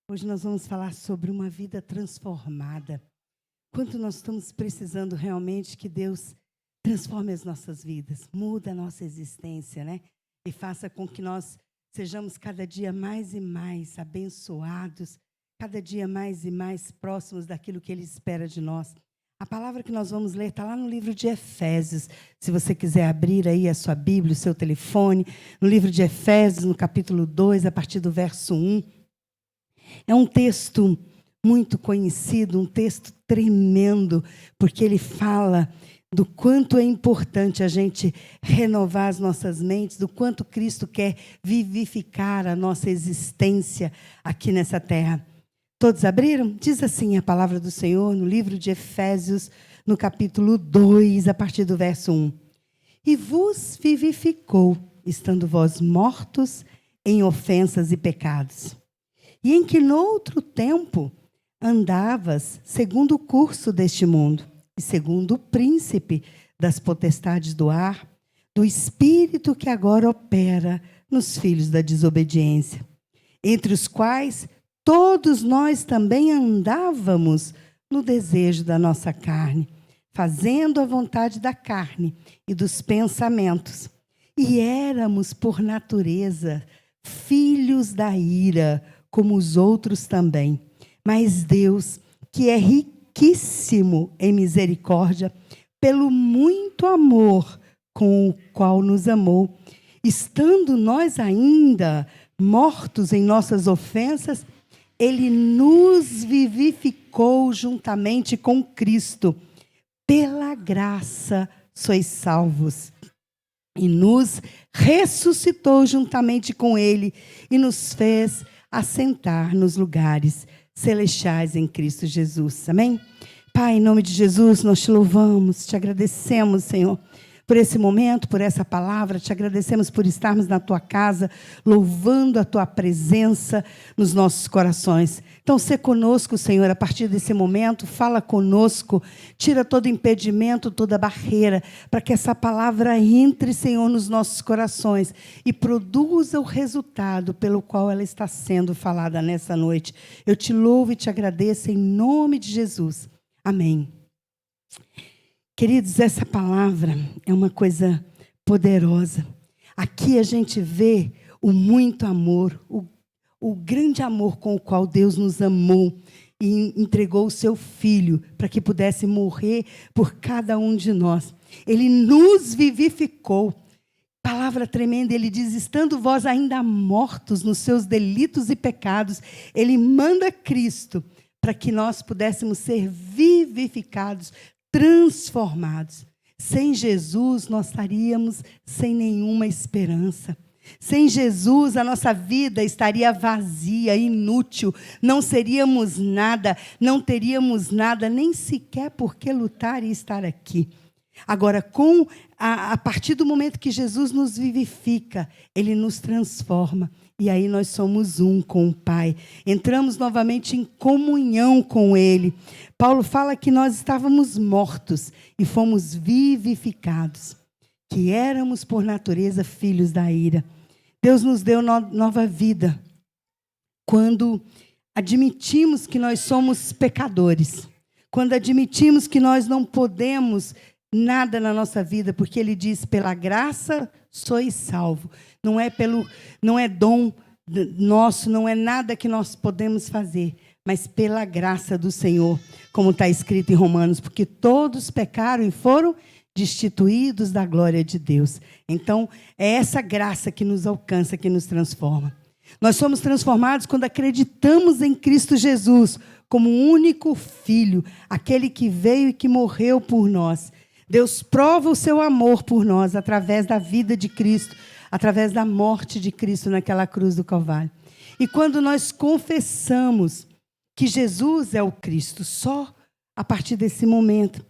Hoje nós vamos falar sobre uma vida transformada. Quanto nós estamos precisando realmente que Deus transforme as nossas vidas, muda a nossa existência, né? E faça com que nós sejamos cada dia mais e mais abençoados, cada dia mais e mais próximos daquilo que Ele espera de nós. A palavra que nós vamos ler está lá no livro de Efésios. Se você quiser abrir aí a sua Bíblia, o seu telefone, no livro de Efésios, no capítulo 2, a partir do verso 1. É um texto muito conhecido, um texto tremendo, porque ele fala do quanto é importante a gente renovar as nossas mentes, do quanto Cristo quer vivificar a nossa existência aqui nessa terra. Todos abriram? Diz assim a palavra do Senhor no livro de Efésios, no capítulo 2, a partir do verso 1. E vos vivificou, estando vós mortos em ofensas e pecados. E em que noutro tempo andavas segundo o curso deste mundo, e segundo o príncipe das potestades do ar, do espírito que agora opera nos filhos da desobediência, entre os quais todos nós também andávamos no desejo da nossa carne, fazendo a vontade da carne e dos pensamentos. E éramos, por natureza, filhos da ira, como os outros também. Mas Deus, que é riquíssimo em misericórdia, pelo muito amor com o qual nos amou, estando nós ainda mortos em nossas ofensas, Ele nos vivificou juntamente com Cristo. Pela graça sois salvos. E nos ressuscitou juntamente com Ele e nos fez assentar nos lugares celestiais em Cristo Jesus. Amém? Pai, em nome de Jesus, nós te louvamos, te agradecemos, Senhor, por esse momento, por essa palavra, te agradecemos por estarmos na tua casa, louvando a tua presença nos nossos corações. Então, sê conosco, Senhor, a partir desse momento, fala conosco, tira todo impedimento, toda barreira, para que essa palavra entre, Senhor, nos nossos corações e produza o resultado pelo qual ela está sendo falada nessa noite. Eu te louvo e te agradeço em nome de Jesus. Amém. Queridos, essa palavra é uma coisa poderosa. Aqui a gente vê o muito amor, o grande amor com o qual Deus nos amou e entregou o seu Filho para que pudesse morrer por cada um de nós. Ele nos vivificou. Palavra tremenda, ele diz, estando vós ainda mortos nos seus delitos e pecados, ele manda Cristo para que nós pudéssemos ser vivificados, transformados. Sem Jesus, nós estaríamos sem nenhuma esperança. Sem Jesus, a nossa vida estaria vazia, inútil. Não seríamos nada, não teríamos nada, nem sequer por que lutar e estar aqui. Agora, a partir do momento que Jesus nos vivifica, Ele nos transforma. E aí nós somos um com o Pai. Entramos novamente em comunhão com Ele. Paulo fala que nós estávamos mortos e fomos vivificados. Que éramos, por natureza, filhos da ira. Deus nos deu nova vida quando admitimos que nós somos pecadores. Quando admitimos que nós não podemos nada na nossa vida, porque Ele diz, pela graça sois salvo. Não é dom nosso, não é nada que nós podemos fazer, mas pela graça do Senhor, como está escrito em Romanos, porque todos pecaram e foram destituídos da glória de Deus. Então, é essa graça que nos alcança, que nos transforma. Nós somos transformados quando acreditamos em Cristo Jesus como o único Filho, aquele que veio e que morreu por nós. Deus prova o seu amor por nós através da vida de Cristo, através da morte de Cristo naquela cruz do Calvário. E quando nós confessamos que Jesus é o Cristo, só a partir desse momento,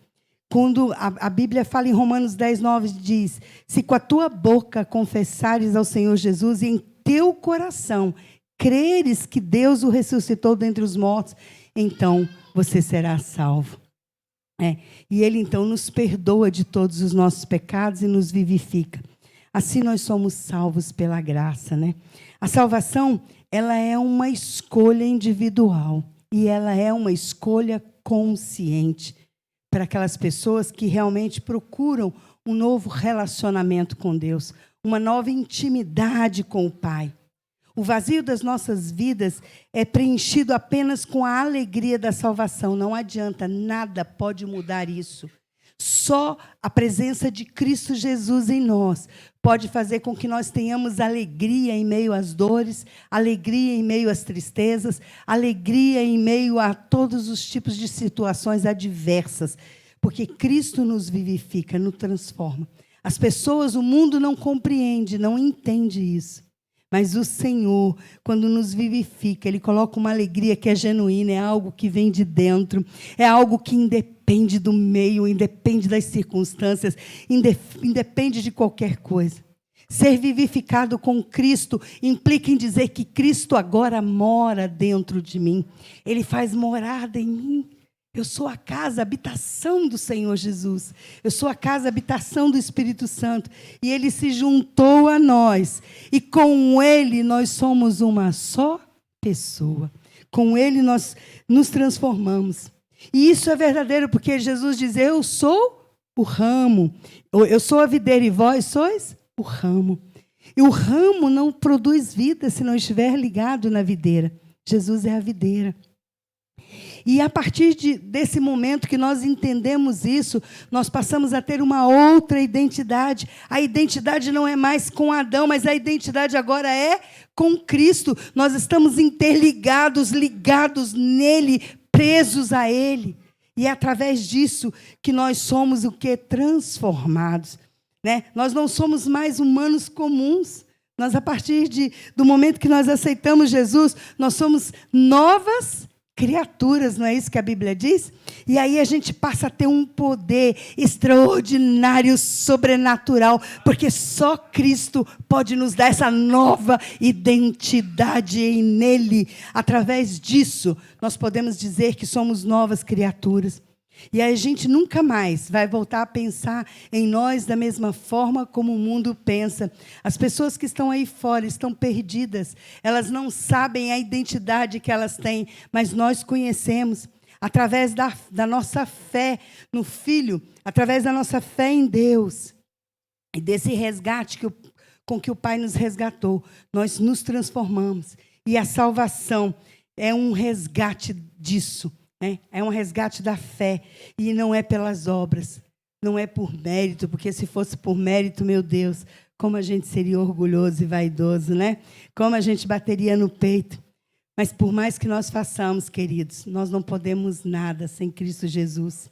quando a Bíblia fala em Romanos 10:9, diz, se com a tua boca confessares ao Senhor Jesus e em teu coração creres que Deus o ressuscitou dentre os mortos, então você será salvo. E Ele então nos perdoa de todos os nossos pecados e nos vivifica. Assim nós somos salvos pela graça, né? A salvação ela é uma escolha individual e ela é uma escolha consciente para aquelas pessoas que realmente procuram um novo relacionamento com Deus, uma nova intimidade com o Pai. O vazio das nossas vidas é preenchido apenas com a alegria da salvação. Não adianta, nada pode mudar isso. Só a presença de Cristo Jesus em nós pode fazer com que nós tenhamos alegria em meio às dores, alegria em meio às tristezas, alegria em meio a todos os tipos de situações adversas. Porque Cristo nos vivifica, nos transforma. As pessoas, o mundo não compreende, não entende isso. Mas o Senhor, quando nos vivifica, Ele coloca uma alegria que é genuína, é algo que vem de dentro, é algo que independe do meio, independe das circunstâncias, independe de qualquer coisa. Ser vivificado com Cristo implica em dizer que Cristo agora mora dentro de mim. Ele faz morada em mim. Eu sou a casa, a habitação do Senhor Jesus. Eu sou a casa, a habitação do Espírito Santo. E Ele se juntou a nós. E com Ele nós somos uma só pessoa. Com Ele nós nos transformamos. E isso é verdadeiro, porque Jesus diz, eu sou o ramo. Eu sou a videira e vós sois o ramo. E o ramo não produz vida se não estiver ligado na videira. Jesus é a videira. E a partir desse momento que nós entendemos isso, nós passamos a ter uma outra identidade. A identidade não é mais com Adão, mas a identidade agora é com Cristo. Nós estamos interligados, ligados nele, presos a Ele. E é através disso que nós somos o quê? Transformados. Né? Nós não somos mais humanos comuns. Nós, a partir do momento que nós aceitamos Jesus, nós somos novas criaturas, não é isso que a Bíblia diz? E aí a gente passa a ter um poder extraordinário, sobrenatural, porque só Cristo pode nos dar essa nova identidade nele. Através disso, nós podemos dizer que somos novas criaturas. E aí a gente nunca mais vai voltar a pensar em nós da mesma forma como o mundo pensa. As pessoas que estão aí fora estão perdidas. Elas não sabem a identidade que elas têm, mas nós conhecemos. Através da nossa fé no Filho, através da nossa fé em Deus, e desse resgate com que o Pai nos resgatou, nós nos transformamos. E a salvação é um resgate disso. É um resgate da fé, e não é pelas obras, não é por mérito, porque se fosse por mérito, meu Deus, como a gente seria orgulhoso e vaidoso, né? Como a gente bateria no peito. Mas por mais que nós façamos, queridos, nós não podemos nada sem Cristo Jesus.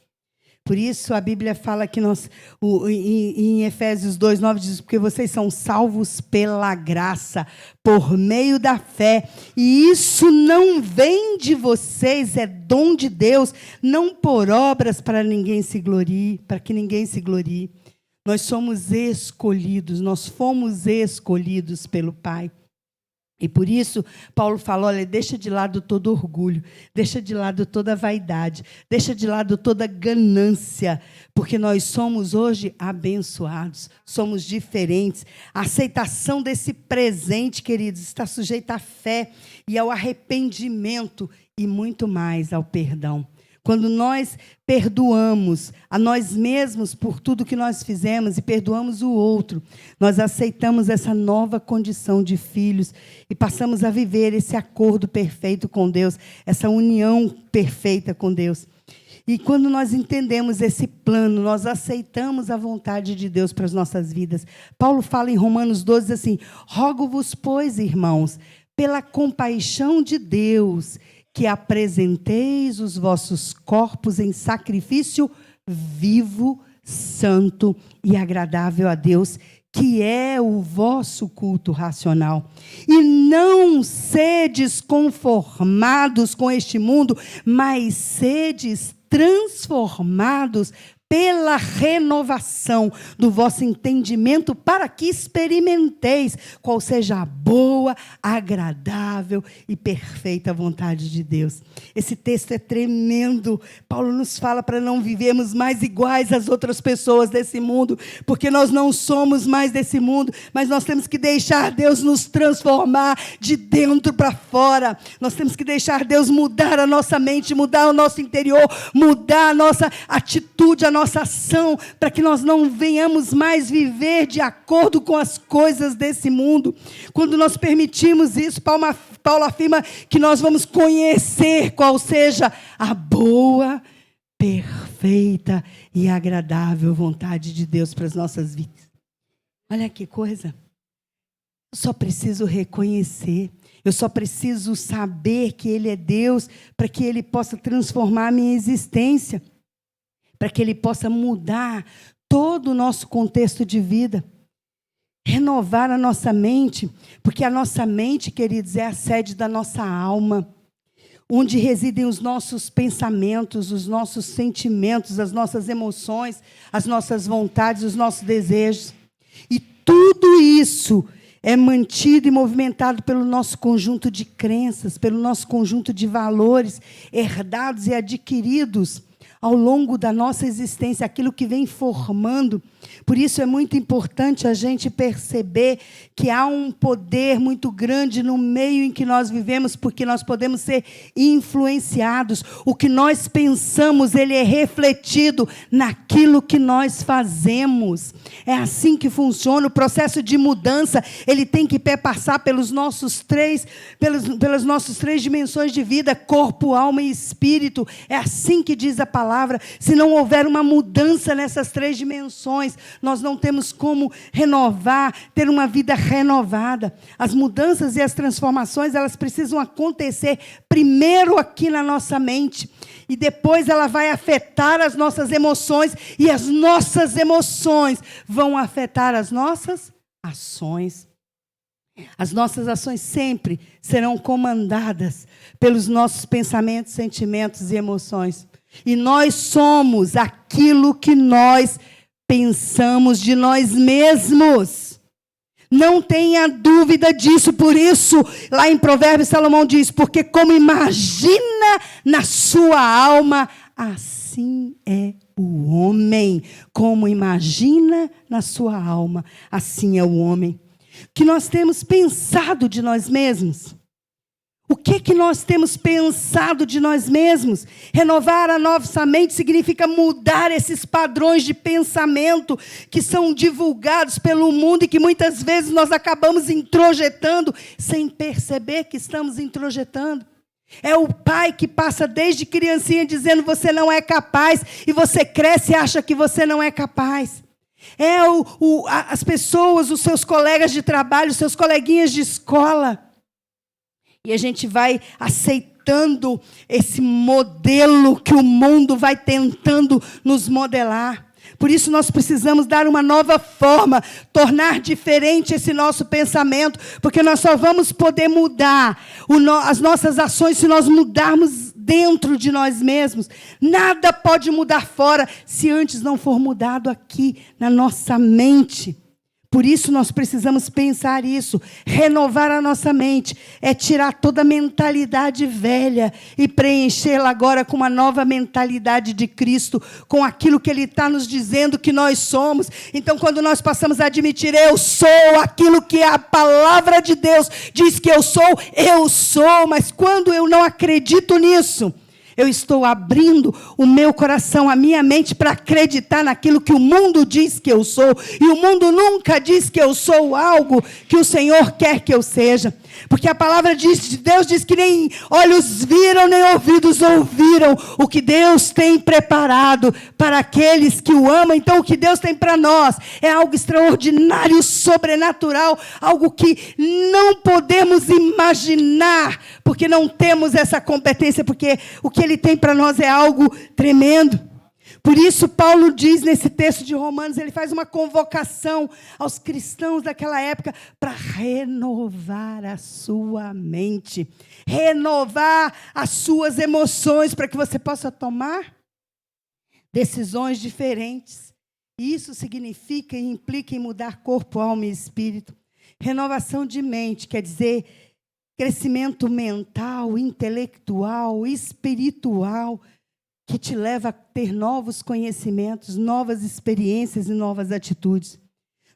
Por isso a Bíblia fala que em Efésios 2:9 diz, porque vocês são salvos pela graça, por meio da fé. E isso não vem de vocês, é dom de Deus, não por obras para que ninguém se glorie. Nós somos escolhidos, nós fomos escolhidos pelo Pai. E por isso, Paulo fala, olha, deixa de lado todo orgulho, deixa de lado toda vaidade, deixa de lado toda ganância, porque nós somos hoje abençoados, somos diferentes. A aceitação desse presente, queridos, está sujeita à fé e ao arrependimento e muito mais ao perdão. Quando nós perdoamos a nós mesmos por tudo que nós fizemos e perdoamos o outro, nós aceitamos essa nova condição de filhos e passamos a viver esse acordo perfeito com Deus, essa união perfeita com Deus. E quando nós entendemos esse plano, nós aceitamos a vontade de Deus para as nossas vidas. Paulo fala em Romanos 12 assim, rogo-vos, pois, irmãos, pela compaixão de Deus, que apresenteis os vossos corpos em sacrifício vivo, santo e agradável a Deus, que é o vosso culto racional. E não sedes conformados com este mundo, mas sedes transformados pela renovação do vosso entendimento, para que experimenteis qual seja a boa, agradável e perfeita vontade de Deus. Esse texto é tremendo. Paulo nos fala para não vivermos mais iguais às outras pessoas desse mundo, porque nós não somos mais desse mundo, mas nós temos que deixar Deus nos transformar de dentro para fora. Nós temos que deixar Deus mudar a nossa mente, mudar o nosso interior, mudar a nossa atitude, a nossa ação, para que nós não venhamos mais viver de acordo com as coisas desse mundo. Quando nós permitimos isso, Paulo afirma que nós vamos conhecer qual seja a boa, perfeita e agradável vontade de Deus para as nossas vidas. Olha que coisa. Eu só preciso reconhecer, eu só preciso saber que Ele é Deus, para que Ele possa transformar a minha existência, para que Ele possa mudar todo o nosso contexto de vida, renovar a nossa mente, porque a nossa mente, queridos, é a sede da nossa alma, onde residem os nossos pensamentos, os nossos sentimentos, as nossas emoções, as nossas vontades, os nossos desejos. E tudo isso é mantido e movimentado pelo nosso conjunto de crenças, pelo nosso conjunto de valores herdados e adquiridos ao longo da nossa existência, aquilo que vem formando. Por isso é muito importante a gente perceber que há um poder muito grande no meio em que nós vivemos, porque nós podemos ser influenciados. O que nós pensamos, ele é refletido naquilo que nós fazemos. É assim que funciona o processo de mudança. Ele tem que passar pelas nossas três dimensões de vida: corpo, alma e espírito. É assim que diz a palavra. Se não houver uma mudança nessas três dimensões, nós não temos como renovar, ter uma vida renovada. As mudanças e as transformações, elas precisam acontecer primeiro aqui na nossa mente, e depois ela vai afetar as nossas emoções, e as nossas emoções vão afetar as nossas ações. As nossas ações sempre serão comandadas pelos nossos pensamentos, sentimentos e emoções. E nós somos aquilo que nós pensamos de nós mesmos. Não tenha dúvida disso. Por isso, lá em Provérbios, Salomão diz: porque como imagina na sua alma, assim é o homem. Como imagina na sua alma, assim é o homem. Que nós temos pensado de nós mesmos. O que nós temos pensado de nós mesmos? Renovar a nossa mente significa mudar esses padrões de pensamento que são divulgados pelo mundo e que muitas vezes nós acabamos introjetando sem perceber que estamos introjetando. É o pai que passa desde criancinha dizendo: você não é capaz, e você cresce e acha que você não é capaz. É as pessoas, os seus colegas de trabalho, os seus coleguinhas de escola. E a gente vai aceitando esse modelo que o mundo vai tentando nos modelar. Por isso nós precisamos dar uma nova forma, tornar diferente esse nosso pensamento, porque nós só vamos poder mudar as nossas ações se nós mudarmos dentro de nós mesmos. Nada pode mudar fora se antes não for mudado aqui na nossa mente. Por isso nós precisamos pensar isso. Renovar a nossa mente é tirar toda a mentalidade velha e preenchê-la agora com uma nova mentalidade de Cristo, com aquilo que Ele está nos dizendo que nós somos. Então, quando nós passamos a admitir: eu sou aquilo que a palavra de Deus diz que eu sou. Mas quando eu não acredito nisso, eu estou abrindo o meu coração, a minha mente, para acreditar naquilo que o mundo diz que eu sou. E o mundo nunca diz que eu sou algo que o Senhor quer que eu seja. Porque a palavra de Deus diz que nem olhos viram, nem ouvidos ouviram o que Deus tem preparado para aqueles que o amam. Então, o que Deus tem para nós é algo extraordinário, sobrenatural, algo que não podemos imaginar, porque não temos essa competência, porque o que Ele tem para nós é algo tremendo. Por isso, Paulo diz nesse texto de Romanos, ele faz uma convocação aos cristãos daquela época para renovar a sua mente, renovar as suas emoções, para que você possa tomar decisões diferentes. E isso significa e implica em mudar corpo, alma e espírito. Renovação de mente, quer dizer, crescimento mental, intelectual, espiritual, que te leva a ter novos conhecimentos, novas experiências e novas atitudes.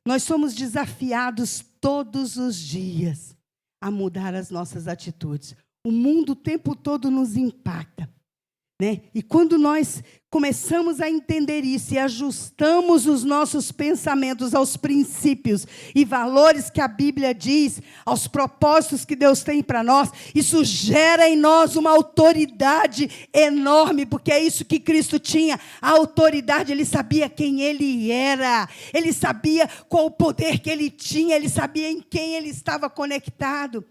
Nós somos desafiados todos os dias a mudar as nossas atitudes. O mundo o tempo todo nos impacta, né? E quando nós começamos a entender isso e ajustamos os nossos pensamentos aos princípios e valores que a Bíblia diz, aos propósitos que Deus tem para nós, isso gera em nós uma autoridade enorme, porque é isso que Cristo tinha, a autoridade. Ele sabia quem Ele era, Ele sabia qual o poder que Ele tinha, Ele sabia em quem Ele estava conectado.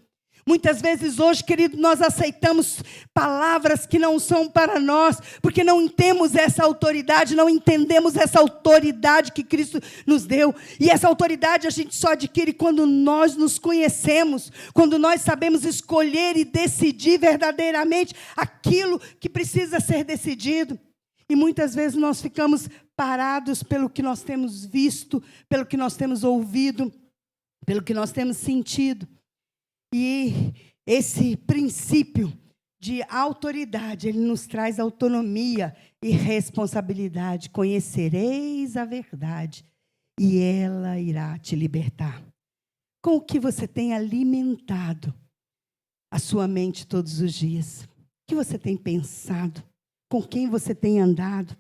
Muitas vezes hoje, querido, nós aceitamos palavras que não são para nós, porque não temos essa autoridade, não entendemos essa autoridade que Cristo nos deu. E essa autoridade a gente só adquire quando nós nos conhecemos, quando nós sabemos escolher e decidir verdadeiramente aquilo que precisa ser decidido. E muitas vezes nós ficamos parados pelo que nós temos visto, pelo que nós temos ouvido, pelo que nós temos sentido. E esse princípio de autoridade, ele nos traz autonomia e responsabilidade. Conhecereis a verdade e ela irá te libertar. Com o que você tem alimentado a sua mente todos os dias? O que você tem pensado? Com quem você tem andado?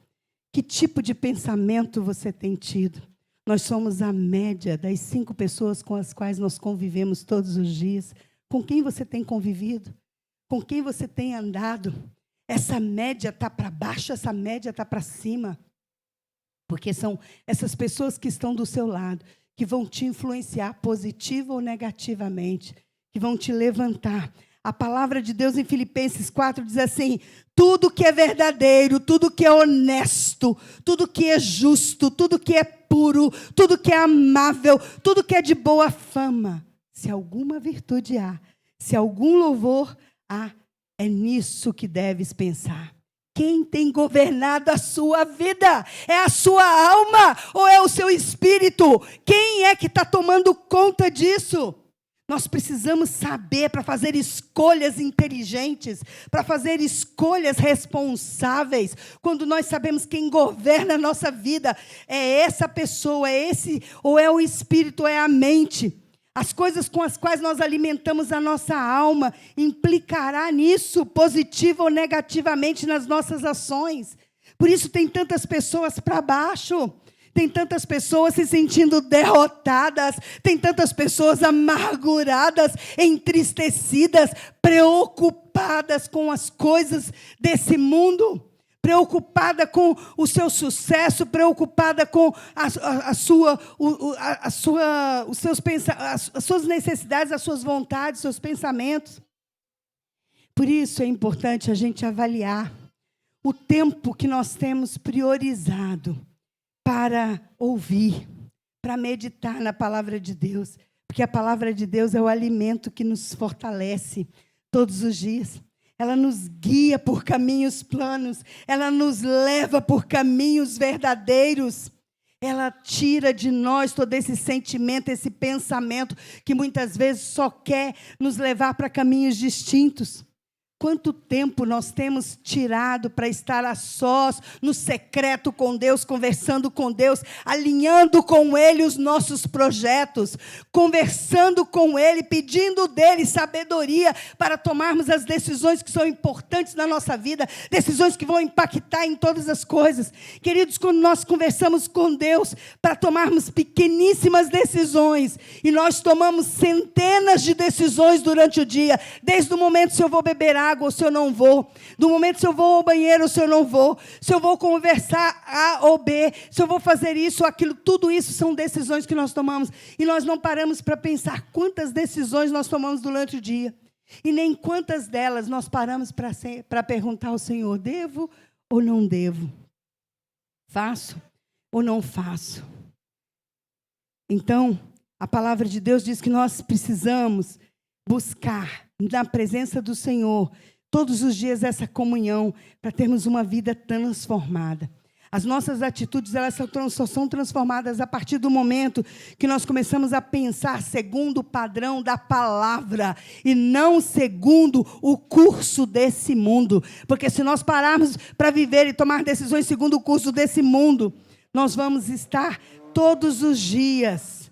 Que tipo de pensamento você tem tido? Nós somos a média das 5 pessoas com as quais nós convivemos todos os dias. Com quem você tem convivido? Com quem você tem andado? Essa média está para baixo, essa média está para cima. Porque são essas pessoas que estão do seu lado, que vão te influenciar positiva ou negativamente, que vão te levantar. A palavra de Deus em Filipenses 4 diz assim: tudo que é verdadeiro, tudo que é honesto, tudo que é justo, tudo que é puro, tudo que é amável, tudo que é de boa fama, se alguma virtude há, se algum louvor há, é nisso que deves pensar. Quem tem governado a sua vida? É a sua alma ou é o seu espírito? Quem é que está tomando conta disso? Nós precisamos saber para fazer escolhas inteligentes, para fazer escolhas responsáveis. Quando nós sabemos quem governa a nossa vida, é essa pessoa, é esse, ou é o espírito, ou é a mente. As coisas com as quais nós alimentamos a nossa alma implicará nisso, positivo ou negativamente, nas nossas ações. Por isso tem tantas pessoas para baixo. Tem tantas pessoas se sentindo derrotadas, tem tantas pessoas amarguradas, entristecidas, preocupadas com as coisas desse mundo, preocupada com o seu sucesso, preocupada com as suas necessidades, as suas vontades, seus pensamentos. Por isso é importante a gente avaliar o tempo que nós temos priorizado para ouvir, para meditar na palavra de Deus, porque a palavra de Deus é o alimento que nos fortalece todos os dias. Ela nos guia por caminhos planos, ela nos leva por caminhos verdadeiros. Ela tira de nós todo esse sentimento, esse pensamento que muitas vezes só quer nos levar para caminhos distintos. Quanto tempo nós temos tirado para estar a sós, no secreto com Deus, conversando com Deus, alinhando com Ele os nossos projetos, conversando com Ele, pedindo dEle sabedoria para tomarmos as decisões que são importantes na nossa vida, decisões que vão impactar em todas as coisas. Queridos, quando nós conversamos com Deus para tomarmos pequeníssimas decisões, e nós tomamos centenas de decisões durante o dia, desde o momento se eu vou beber água, ou se eu não vou, do momento se eu vou ao banheiro ou se eu não vou, se eu vou conversar A ou B, se eu vou fazer isso ou aquilo, tudo isso são decisões que nós tomamos, e nós não paramos para pensar quantas decisões nós tomamos durante o dia, e nem quantas delas nós paramos para perguntar ao Senhor: devo ou não devo? Faço ou não faço? Então, a palavra de Deus diz que nós precisamos buscar na presença do Senhor todos os dias essa comunhão para termos uma vida transformada. As nossas atitudes, elas só são transformadas a partir do momento que nós começamos a pensar segundo o padrão da palavra e não segundo o curso desse mundo. Porque se nós pararmos para viver e tomar decisões segundo o curso desse mundo, nós vamos estar todos os dias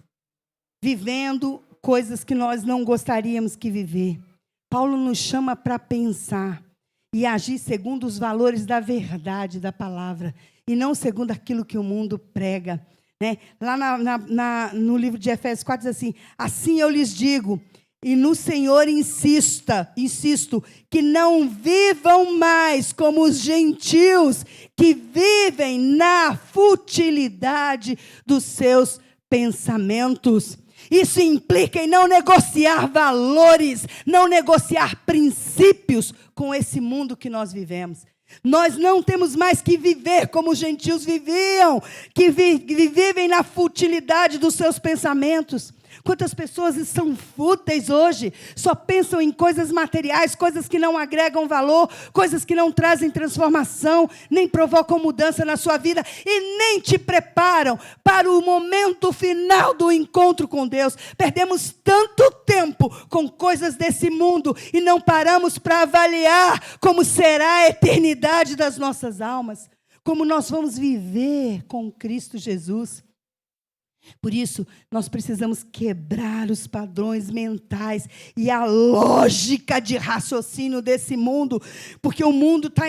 vivendo coisas que nós não gostaríamos que viver. Paulo nos chama para pensar e agir segundo os valores da verdade da palavra e não segundo aquilo que o mundo prega, né? Lá no livro de Efésios 4 diz assim: assim eu lhes digo, e no Senhor insisto, que não vivam mais como os gentios que vivem na futilidade dos seus pensamentos. Isso implica em não negociar valores, não negociar princípios com esse mundo que nós vivemos. Nós não temos mais que viver como os gentios viviam, que vivem na futilidade dos seus pensamentos. Quantas pessoas são fúteis hoje, só pensam em coisas materiais, coisas que não agregam valor, coisas que não trazem transformação, nem provocam mudança na sua vida e nem te preparam para o momento final do encontro com Deus. Perdemos tanto tempo com coisas desse mundo e não paramos para avaliar como será a eternidade das nossas almas, como nós vamos viver com Cristo Jesus. Por isso, nós precisamos quebrar os padrões mentais e a lógica de raciocínio desse mundo, porque o mundo está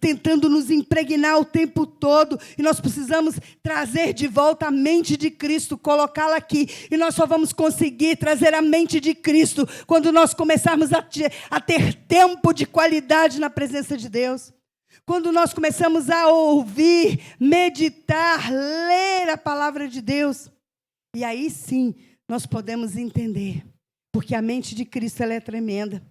tentando nos impregnar o tempo todo, e nós precisamos trazer de volta a mente de Cristo, colocá-la aqui, e nós só vamos conseguir trazer a mente de Cristo quando nós começarmos a ter tempo de qualidade na presença de Deus. Quando nós começamos a ouvir, meditar, ler a palavra de Deus, e aí sim nós podemos entender, porque a mente de Cristo ela é tremenda.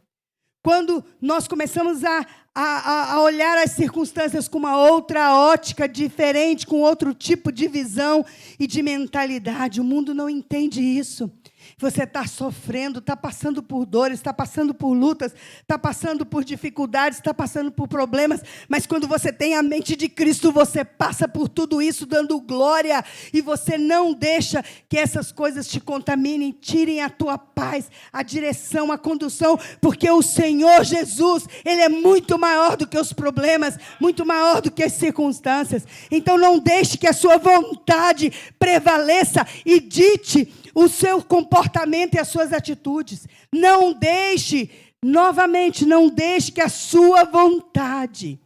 Quando nós começamos a olhar as circunstâncias com uma outra ótica diferente, com outro tipo de visão e de mentalidade, o mundo não entende isso. Você está sofrendo, está passando por dores, está passando por lutas, está passando por dificuldades, está passando por problemas, mas quando você tem a mente de Cristo, você passa por tudo isso dando glória, e você não deixa que essas coisas te contaminem, tirem a tua paz, a direção, a condução, porque o Senhor Jesus, Ele é muito maior do que os problemas, muito maior do que as circunstâncias. Então não deixe que a sua vontade prevaleça e dite o seu comportamento e as suas atitudes. Não deixe, novamente, não deixe que a sua vontade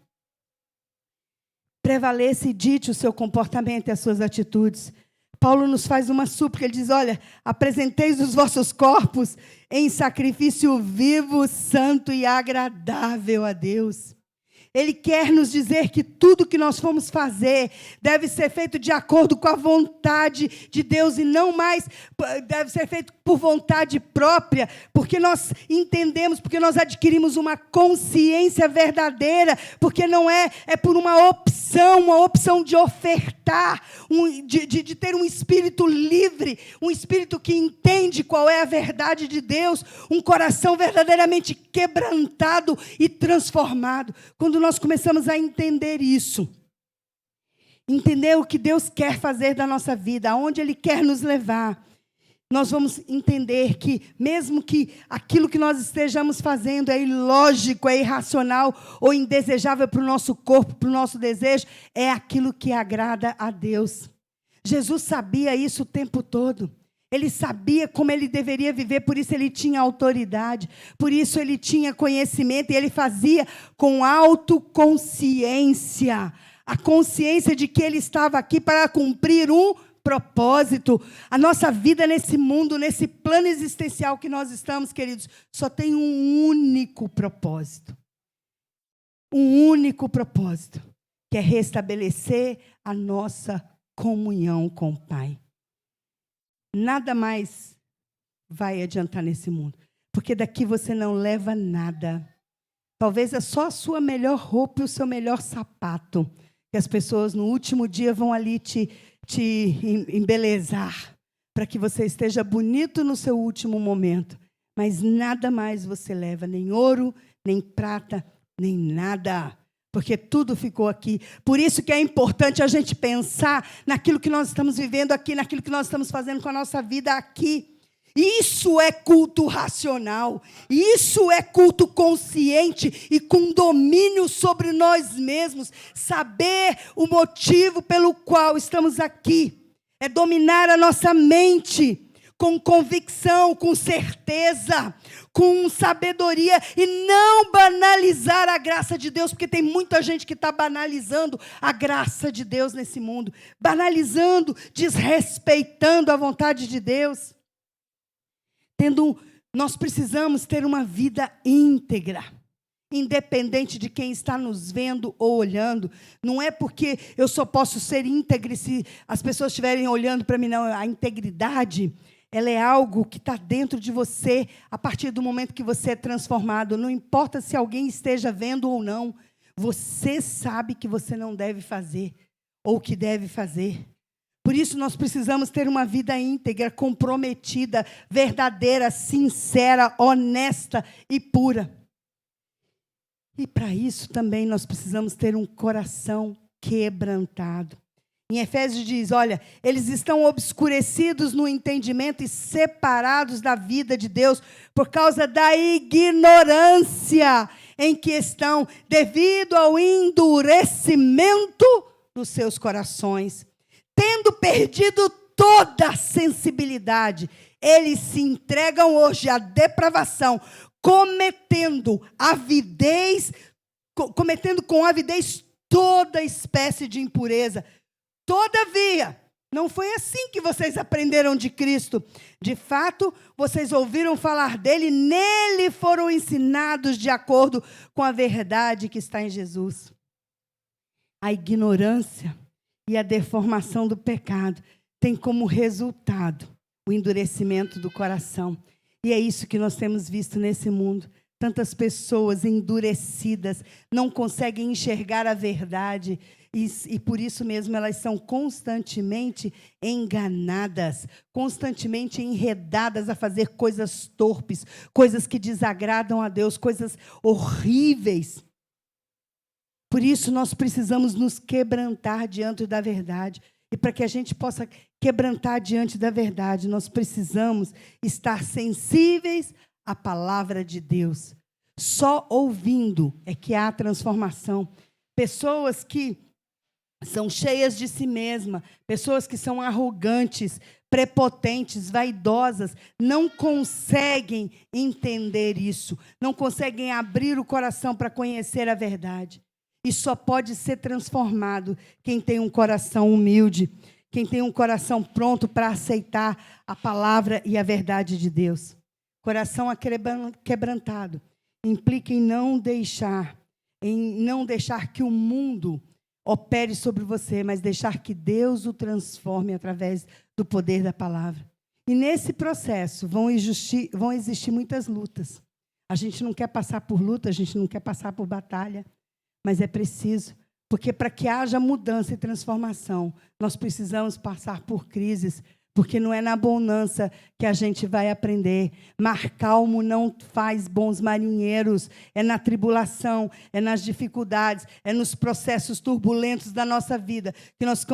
prevaleça e dite o seu comportamento e as suas atitudes. Paulo nos faz uma súplica, ele diz: olha, apresenteis os vossos corpos em sacrifício vivo, santo e agradável a Deus. Ele quer nos dizer que tudo que nós formos fazer deve ser feito de acordo com a vontade de Deus e não mais deve ser feito por vontade própria, porque nós entendemos, porque nós adquirimos uma consciência verdadeira, porque não é por uma opção de ofertar, de ter um espírito livre, um espírito que entende qual é a verdade de Deus, um coração verdadeiramente quebrantado e transformado. Quando nós começamos a entender isso, entender o que Deus quer fazer da nossa vida, aonde Ele quer nos levar, nós vamos entender que, mesmo que aquilo que nós estejamos fazendo é ilógico, é irracional ou indesejável para o nosso corpo, para o nosso desejo, é aquilo que agrada a Deus. Jesus sabia isso o tempo todo. Ele sabia como ele deveria viver, por isso ele tinha autoridade, por isso ele tinha conhecimento, e ele fazia com autoconsciência, a consciência de que ele estava aqui para cumprir um propósito. A nossa vida nesse mundo, nesse plano existencial que nós estamos, queridos, só tem um único propósito. Um único propósito, que é restabelecer a nossa comunhão com o Pai. Nada mais vai adiantar nesse mundo, porque daqui você não leva nada. Talvez é só a sua melhor roupa e o seu melhor sapato, que as pessoas no último dia vão ali te embelezar, para que você esteja bonito no seu último momento. Mas nada mais você leva, nem ouro, nem prata, nem nada. Porque tudo ficou aqui. Por isso que é importante a gente pensar naquilo que nós estamos vivendo aqui, naquilo que nós estamos fazendo com a nossa vida aqui. Isso é culto racional. Isso é culto consciente e com domínio sobre nós mesmos. Saber o motivo pelo qual estamos aqui. É dominar a nossa mente com convicção, com certeza, com sabedoria, e não banalizar a graça de Deus, porque tem muita gente que está banalizando a graça de Deus nesse mundo, banalizando, desrespeitando a vontade de Deus. Nós precisamos ter uma vida íntegra, independente de quem está nos vendo ou olhando. Não é porque eu só posso ser íntegre se as pessoas estiverem olhando para mim, não. A integridade, ela é algo que está dentro de você a partir do momento que você é transformado. Não importa se alguém esteja vendo ou não, você sabe que você não deve fazer ou que deve fazer. Por isso nós precisamos ter uma vida íntegra, comprometida, verdadeira, sincera, honesta e pura. E para isso também nós precisamos ter um coração quebrantado. Em Efésios diz, olha, eles estão obscurecidos no entendimento e separados da vida de Deus por causa da ignorância em que estão, devido ao endurecimento dos seus corações. Tendo perdido toda a sensibilidade, eles se entregam hoje à depravação, cometendo com avidez toda espécie de impureza. Todavia, não foi assim que vocês aprenderam de Cristo. De fato, vocês ouviram falar dele, nele foram ensinados de acordo com a verdade que está em Jesus. A ignorância e a deformação do pecado tem como resultado o endurecimento do coração. E é isso que nós temos visto nesse mundo. Tantas pessoas endurecidas, não conseguem enxergar a verdade e por isso mesmo elas são constantemente enganadas, constantemente enredadas a fazer coisas torpes, coisas que desagradam a Deus, coisas horríveis. Por isso nós precisamos nos quebrantar diante da verdade. E para que a gente possa quebrantar diante da verdade, nós precisamos estar sensíveis à palavra de Deus. Só ouvindo é que há transformação. Pessoas que são cheias de si mesmas, pessoas que são arrogantes, prepotentes, vaidosas, não conseguem entender isso, não conseguem abrir o coração para conhecer a verdade. E só pode ser transformado quem tem um coração humilde, quem tem um coração pronto para aceitar a palavra e a verdade de Deus. Coração quebrantado implica em não deixar que o mundo opere sobre você, mas deixar que Deus o transforme através do poder da palavra. E nesse processo vão existir muitas lutas. A gente não quer passar por luta, a gente não quer passar por batalha, mas é preciso, porque para que haja mudança e transformação, nós precisamos passar por crises, porque não é na bonança que a gente vai aprender. Mar calmo não faz bons marinheiros, é na tribulação, é nas dificuldades, é nos processos turbulentos da nossa vida que nós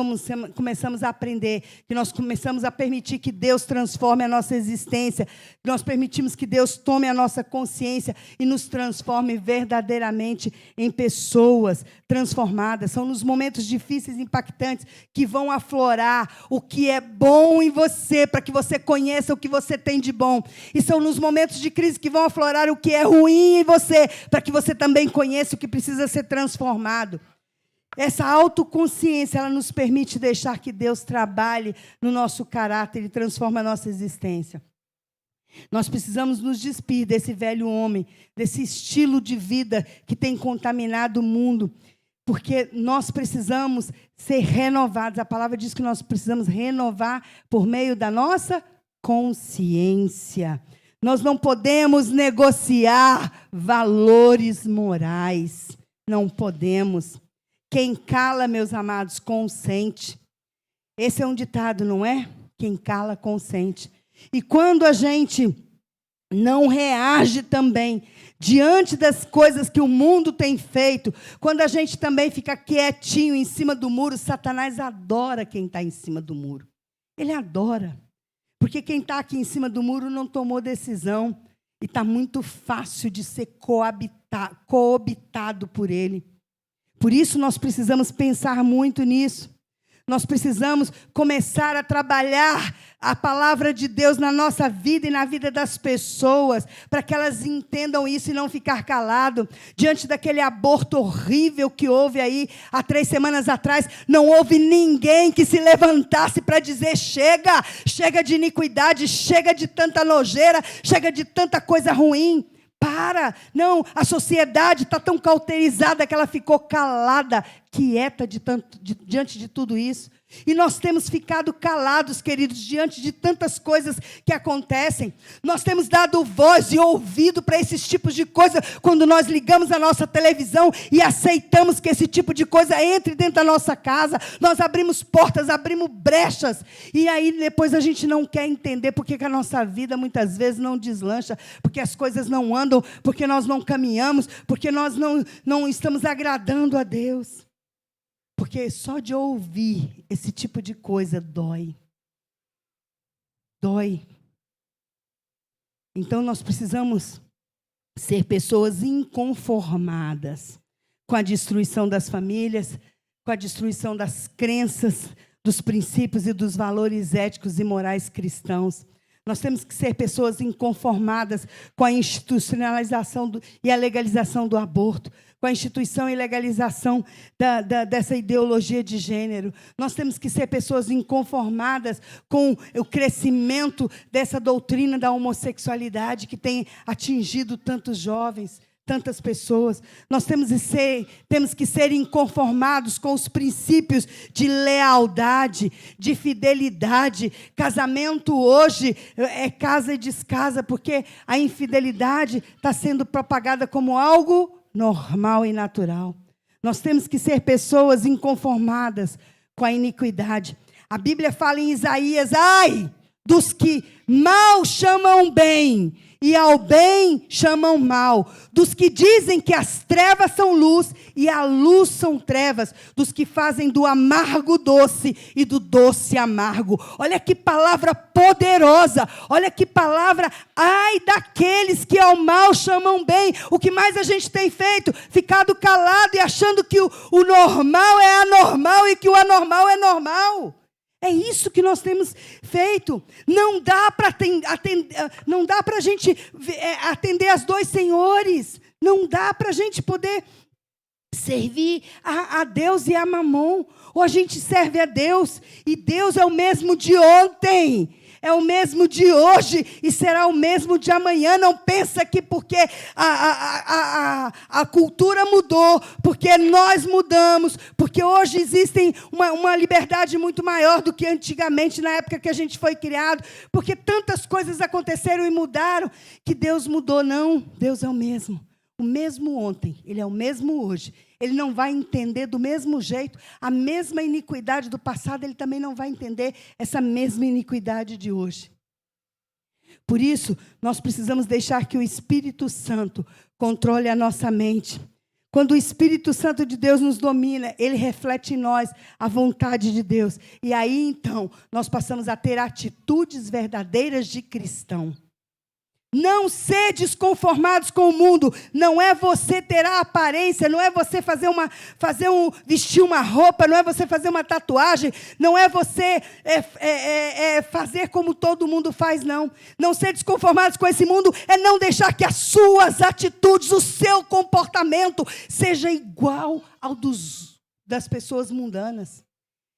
começamos a aprender, que nós começamos a permitir que Deus transforme a nossa existência, que nós permitimos que Deus tome a nossa consciência e nos transforme verdadeiramente em pessoas transformadas. São nos momentos difíceis e impactantes que vão aflorar o que é bom em você, para que você conheça o que você tem de bom. E são nos momentos de crise que vão aflorar o que é ruim em você, para que você também conheça o que precisa ser transformado. Essa autoconsciência, ela nos permite deixar que Deus trabalhe no nosso caráter e transforme a nossa existência. Nós precisamos nos despir desse velho homem, desse estilo de vida que tem contaminado o mundo, porque nós precisamos ser renovados. A palavra diz que nós precisamos renovar por meio da nossa consciência. Nós não podemos negociar valores morais. Não podemos. Quem cala, meus amados, consente. Esse é um ditado, não é? Quem cala, consente. E quando a gente não reage também diante das coisas que o mundo tem feito, quando a gente também fica quietinho em cima do muro, Satanás adora quem está em cima do muro. Ele adora. Porque quem está aqui em cima do muro não tomou decisão e está muito fácil de ser coobitado por ele. Por isso nós precisamos pensar muito nisso. Nós precisamos começar a trabalhar a palavra de Deus na nossa vida e na vida das pessoas, para que elas entendam isso e não ficar calado. Diante daquele aborto horrível que houve aí há 3 semanas atrás, não houve ninguém que se levantasse para dizer: chega, chega de iniquidade, chega de tanta nojeira, chega de tanta coisa ruim. Para! Não, a sociedade está tão cauterizada que ela ficou calada, quieta diante de tudo isso. E nós temos ficado calados, queridos, diante de tantas coisas que acontecem. Nós temos dado voz e ouvido para esses tipos de coisa quando nós ligamos a nossa televisão e aceitamos que esse tipo de coisa entre dentro da nossa casa. Nós abrimos portas, abrimos brechas. E aí depois a gente não quer entender por que a nossa vida muitas vezes não deslancha, porque as coisas não andam, porque nós não caminhamos, porque nós não estamos agradando a Deus. Porque só de ouvir esse tipo de coisa dói. Dói. Então nós precisamos ser pessoas inconformadas com a destruição das famílias, com a destruição das crenças, dos princípios e dos valores éticos e morais cristãos. Nós temos que ser pessoas inconformadas com a institucionalização e a legalização do aborto, com a instituição e legalização dessa ideologia de gênero. Nós temos que ser pessoas inconformadas com o crescimento dessa doutrina da homossexualidade que tem atingido tantos jovens, tantas pessoas. Nós temos que ser inconformados com os princípios de lealdade, de fidelidade. Casamento hoje é casa e descasa, porque a infidelidade está sendo propagada como algo normal e natural. Nós temos que ser pessoas inconformadas com a iniquidade. A Bíblia fala em Isaías: ai dos que mal chamam bem e ao bem chamam mal, dos que dizem que as trevas são luz e a luz são trevas, dos que fazem do amargo doce e do doce amargo. Olha que palavra poderosa, olha que palavra. Ai daqueles que ao mal chamam bem. O que mais a gente tem feito? Ficado calado e achando que o normal é anormal e que o anormal é normal. É isso que nós temos feito. Não dá para a gente atender aos dois senhores. Não dá para a gente poder servir a Deus e a Mamon. Ou a gente serve a Deus, e Deus é o mesmo de ontem, é o mesmo de hoje e será o mesmo de amanhã. Não pensa que porque a cultura mudou, porque nós mudamos, porque hoje existe uma liberdade muito maior do que antigamente, na época que a gente foi criado, porque tantas coisas aconteceram e mudaram, que Deus mudou. Não, Deus é o mesmo ontem, Ele é o mesmo hoje. Ele não vai entender do mesmo jeito a mesma iniquidade do passado, ele também não vai entender essa mesma iniquidade de hoje. Por isso, nós precisamos deixar que o Espírito Santo controle a nossa mente. Quando o Espírito Santo de Deus nos domina, ele reflete em nós a vontade de Deus. E aí, então, nós passamos a ter atitudes verdadeiras de cristão. Não sedes conformados com o mundo. Não é você ter a aparência, não é você vestir uma roupa, não é você fazer uma tatuagem, não é você fazer como todo mundo faz, não. Não sedes conformados com esse mundo é não deixar que as suas atitudes, o seu comportamento seja igual ao das pessoas mundanas.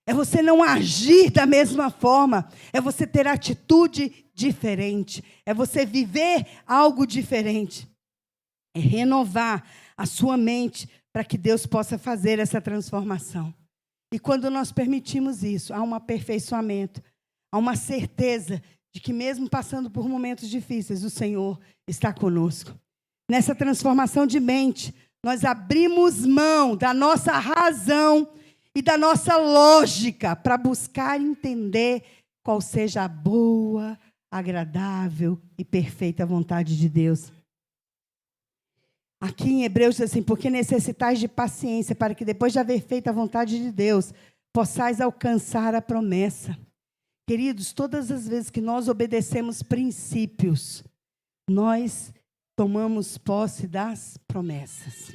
É você não agir da mesma forma, é você ter atitude diferente, é você viver algo diferente, é renovar a sua mente para que Deus possa fazer essa transformação. E quando nós permitimos isso, há um aperfeiçoamento, há uma certeza de que mesmo passando por momentos difíceis, o Senhor está conosco. Nessa transformação de mente, nós abrimos mão da nossa razão e da nossa lógica para buscar entender qual seja a boa, agradável e perfeita vontade de Deus. Aqui em Hebreus diz assim, porque necessitais de paciência, para que depois de haver feito a vontade de Deus, possais alcançar a promessa. Queridos, todas as vezes que nós obedecemos princípios, nós tomamos posse das promessas.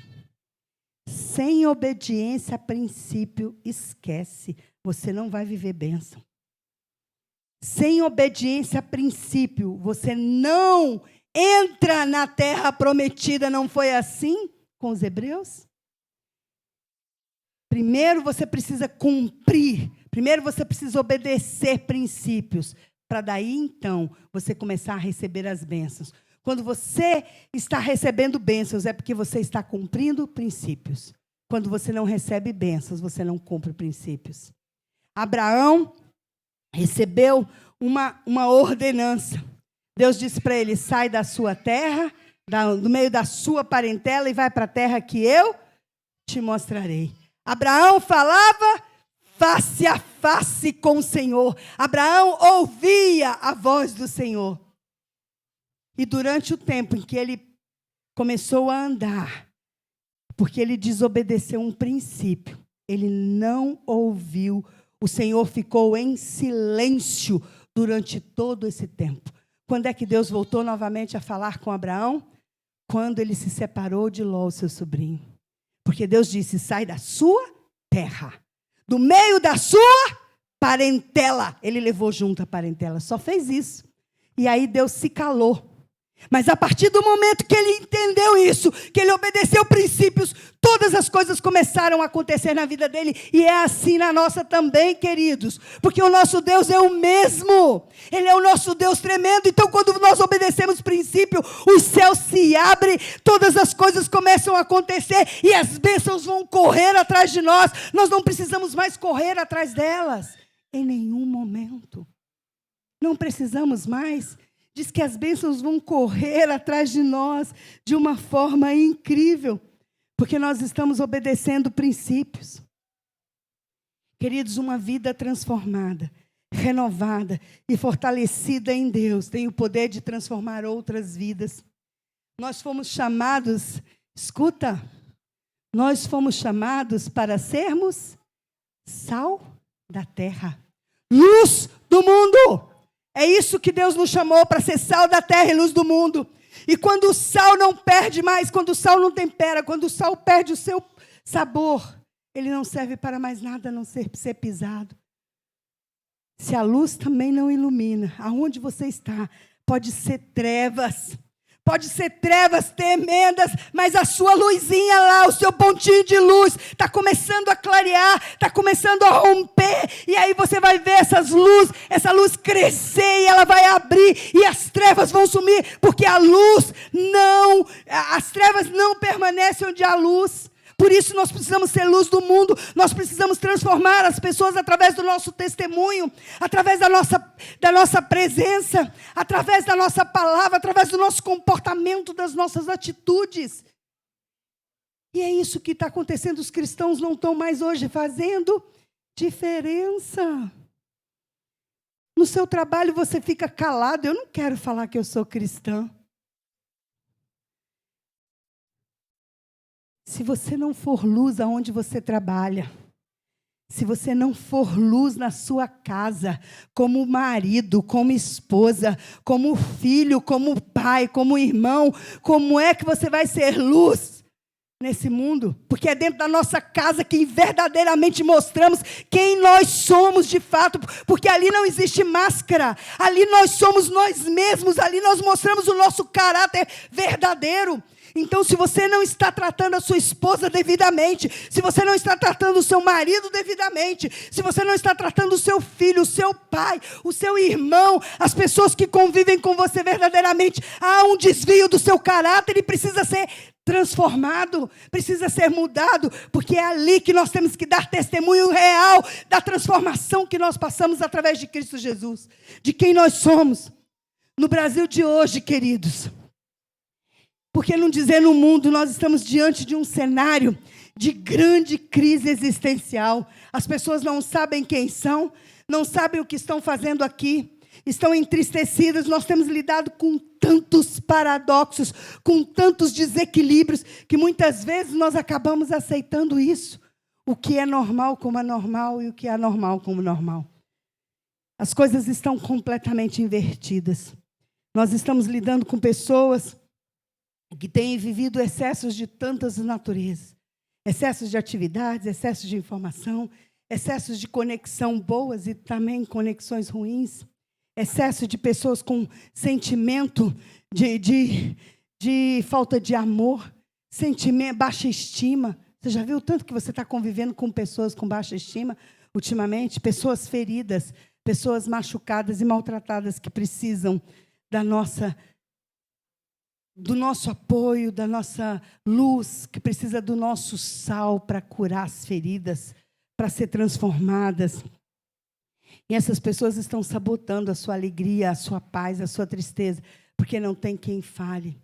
Sem obediência a princípio, esquece, você não vai viver bênção. Sem obediência a princípio, você não entra na terra prometida. Não foi assim com os hebreus? Primeiro você precisa cumprir, primeiro você precisa obedecer princípios, para daí então você começar a receber as bênçãos. Quando você está recebendo bênçãos, é porque você está cumprindo princípios. Quando você não recebe bênçãos, você não cumpre princípios. Abraão recebeu uma ordenança. Deus disse para ele, sai da sua terra, do meio da sua parentela e vai para a terra que eu te mostrarei. Abraão falava face a face com o Senhor. Abraão ouvia a voz do Senhor. E durante o tempo em que ele começou a andar, porque ele desobedeceu um princípio, ele não ouviu. O Senhor ficou em silêncio durante todo esse tempo. Quando é que Deus voltou novamente a falar com Abraão? Quando ele se separou de Ló, seu sobrinho. Porque Deus disse, sai da sua terra, do meio da sua parentela. Ele levou junto a parentela, só fez isso. E aí Deus se calou. Mas a partir do momento que ele entendeu isso, que ele obedeceu princípios, todas as coisas começaram a acontecer na vida dele. E é assim na nossa também, queridos. Porque o nosso Deus é o mesmo. Ele é o nosso Deus tremendo. Então, quando nós obedecemos princípio, os céus se abrem, todas as coisas começam a acontecer e as bênçãos vão correr atrás de nós. Nós não precisamos mais correr atrás delas. Em nenhum momento. Não precisamos mais. Diz que as bênçãos vão correr atrás de nós de uma forma incrível, porque nós estamos obedecendo princípios. Queridos, uma vida transformada, renovada e fortalecida em Deus tem o poder de transformar outras vidas. Nós fomos chamados, escuta, nós fomos chamados para sermos sal da terra, luz do mundo. É isso que Deus nos chamou, para ser sal da terra e luz do mundo. E quando o sal não perde mais, quando o sal não tempera, quando o sal perde o seu sabor, ele não serve para mais nada a não ser pisado. Se a luz também não ilumina, aonde você está, pode ser trevas tremendas, mas a sua luzinha lá, o seu pontinho de luz, está começando a clarear, está começando a romper, e aí você vai ver essa luz crescer, e ela vai abrir, e as trevas vão sumir, porque as trevas não permanecem onde há luz. Por isso nós precisamos ser luz do mundo, nós precisamos transformar as pessoas através do nosso testemunho, através da nossa presença, através da nossa palavra, através do nosso comportamento, das nossas atitudes. E é isso que está acontecendo, os cristãos não estão mais hoje fazendo diferença. No seu trabalho você fica calado, eu não quero falar que eu sou cristã. Se você não for luz aonde você trabalha, se você não for luz na sua casa, como marido, como esposa, como filho, como pai, como irmão, como é que você vai ser luz nesse mundo? Porque é dentro da nossa casa que verdadeiramente mostramos quem nós somos de fato, porque ali não existe máscara, ali nós somos nós mesmos, ali nós mostramos o nosso caráter verdadeiro. Então, se você não está tratando a sua esposa devidamente, se você não está tratando o seu marido devidamente, se você não está tratando o seu filho, o seu pai, o seu irmão, as pessoas que convivem com você verdadeiramente, há um desvio do seu caráter e precisa ser transformado, precisa ser mudado, porque é ali que nós temos que dar testemunho real da transformação que nós passamos através de Cristo Jesus, de quem nós somos. No Brasil de hoje, queridos, por que não dizer no mundo, nós estamos diante de um cenário de grande crise existencial. As pessoas não sabem quem são, não sabem o que estão fazendo aqui. estão entristecidas. Nós temos lidado com tantos paradoxos, com tantos desequilíbrios, que muitas vezes nós acabamos aceitando isso. O que é normal como anormal e o que é anormal como normal. As coisas estão completamente invertidas. Nós estamos lidando com pessoas que têm vivido excessos de tantas naturezas. Excessos de atividades, excessos de informação, excessos de conexão boas e também conexões ruins. Excesso de pessoas com sentimento de falta de amor, sentimento, baixa estima. Você já viu o tanto que você está convivendo com pessoas com baixa estima ultimamente? Pessoas feridas, pessoas machucadas e maltratadas que precisam do nosso apoio, da nossa luz, que precisa do nosso sal para curar as feridas, para ser transformadas. E essas pessoas estão sabotando a sua alegria, a sua paz, a sua tristeza, porque não tem quem fale.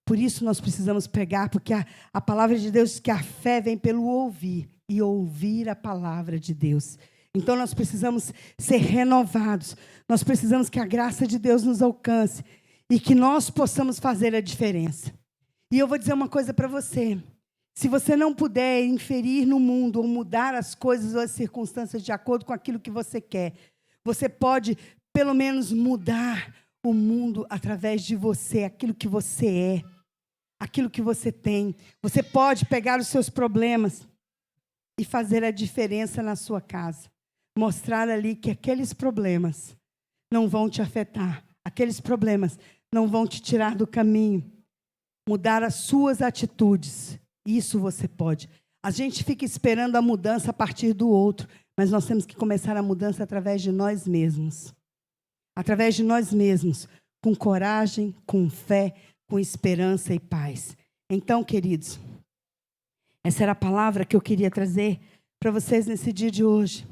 Por isso nós precisamos pegar, porque a palavra de Deus diz que a fé vem pelo ouvir, e ouvir a palavra de Deus. Então nós precisamos ser renovados, nós precisamos que a graça de Deus nos alcance, e que nós possamos fazer a diferença. E eu vou dizer uma coisa para você. Se você não puder inferir no mundo, ou mudar as coisas ou as circunstâncias de acordo com aquilo que você quer, você pode, pelo menos, mudar o mundo através de você, aquilo que você é, aquilo que você tem. Você pode pegar os seus problemas e fazer a diferença na sua casa. Mostrar ali que aqueles problemas não vão te afetar. Aqueles problemas não vão te tirar do caminho. Mudar as suas atitudes. Isso você pode. A gente fica esperando a mudança a partir do outro, mas nós temos que começar a mudança através de nós mesmos. Através de nós mesmos, com coragem, com fé, com esperança e paz. Então, queridos, essa era a palavra que eu queria trazer para vocês nesse dia de hoje.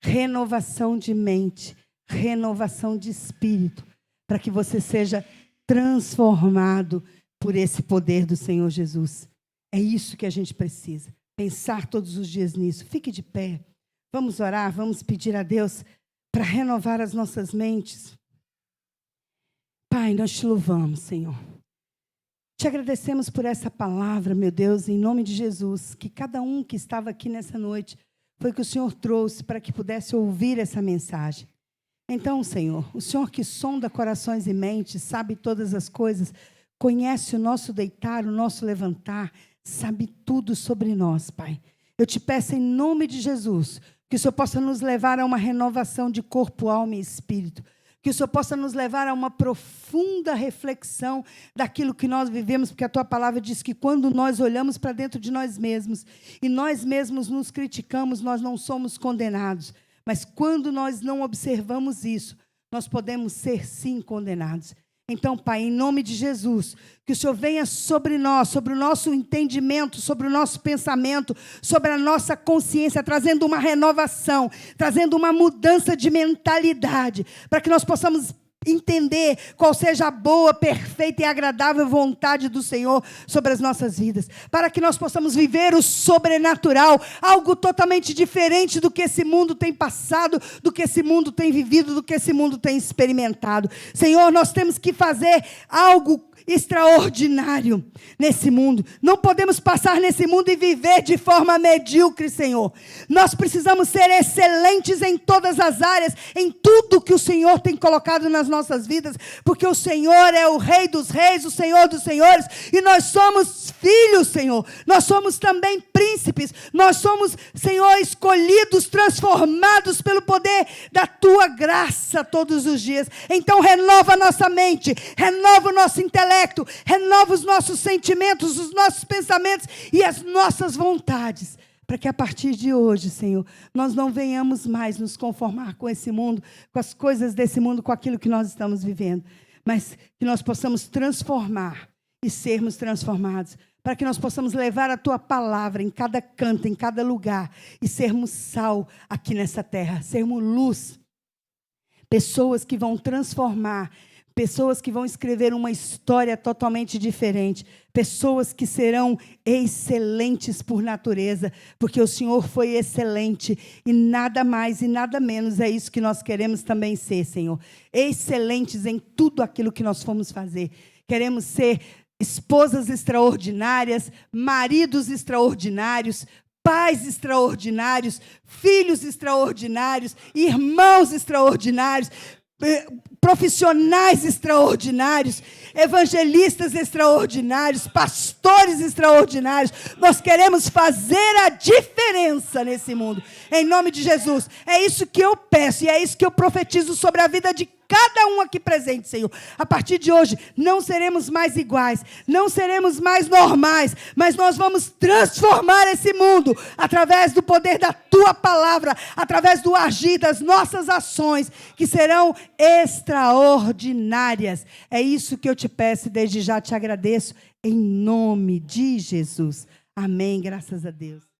Renovação de mente, renovação de espírito, para que você seja transformado por esse poder do Senhor Jesus. É isso que a gente precisa, pensar todos os dias nisso. Fique de pé, vamos orar, vamos pedir a Deus para renovar as nossas mentes. Pai, nós te louvamos, Senhor. Te agradecemos por essa palavra, meu Deus, em nome de Jesus, que cada um que estava aqui nessa noite foi que o Senhor trouxe para que pudesse ouvir essa mensagem. Então, Senhor, o Senhor que sonda corações e mentes, sabe todas as coisas, conhece o nosso deitar, o nosso levantar, sabe tudo sobre nós, Pai. Eu te peço em nome de Jesus, que o Senhor possa nos levar a uma renovação de corpo, alma e espírito. Que o Senhor possa nos levar a uma profunda reflexão daquilo que nós vivemos, porque a Tua palavra diz que quando nós olhamos para dentro de nós mesmos e nós mesmos nos criticamos, nós não somos condenados. Mas quando nós não observamos isso, nós podemos ser sim condenados. Então, Pai, em nome de Jesus, que o Senhor venha sobre nós, sobre o nosso entendimento, sobre o nosso pensamento, sobre a nossa consciência, trazendo uma renovação, trazendo uma mudança de mentalidade, para que nós possamos entender qual seja a boa, perfeita e agradável vontade do Senhor sobre as nossas vidas, para que nós possamos viver o sobrenatural, algo totalmente diferente do que esse mundo tem passado, do que esse mundo tem vivido, do que esse mundo tem experimentado. Senhor, nós temos que fazer algo extraordinário nesse mundo. Não podemos passar nesse mundo e viver de forma medíocre, Senhor. Nós precisamos ser excelentes em todas as áreas, em tudo que o Senhor tem colocado nas nossas vidas, porque o Senhor é o Rei dos Reis, o Senhor dos Senhores, e nós somos filhos, Senhor. Nós somos também príncipes. Nós somos, Senhor, escolhidos, transformados pelo poder da Tua graça todos os dias. Então renova a nossa mente, renova o nosso intelecto, renova os nossos sentimentos, os nossos pensamentos e as nossas vontades, para que a partir de hoje, Senhor, nós não venhamos mais nos conformar com esse mundo, com as coisas desse mundo, com aquilo que nós estamos vivendo, mas que nós possamos transformar e sermos transformados, para que nós possamos levar a Tua palavra em cada canto, em cada lugar, e sermos sal aqui nessa terra, sermos luz, pessoas que vão transformar, pessoas que vão escrever uma história totalmente diferente, pessoas que serão excelentes por natureza, porque o Senhor foi excelente, e nada mais e nada menos é isso que nós queremos também ser, Senhor. Excelentes em tudo aquilo que nós formos fazer. Queremos ser esposas extraordinárias, maridos extraordinários, pais extraordinários, filhos extraordinários, irmãos extraordinários, profissionais extraordinários, evangelistas extraordinários, pastores extraordinários. Nós queremos fazer a diferença nesse mundo, em nome de Jesus. É isso que eu peço e é isso que eu profetizo sobre a vida de cada um aqui presente, Senhor. A partir de hoje, não seremos mais iguais, não seremos mais normais, mas nós vamos transformar esse mundo através do poder da Tua palavra, através do agir das nossas ações, que serão extraordinárias. É isso que eu te peço e desde já te agradeço, em nome de Jesus. Amém, graças a Deus.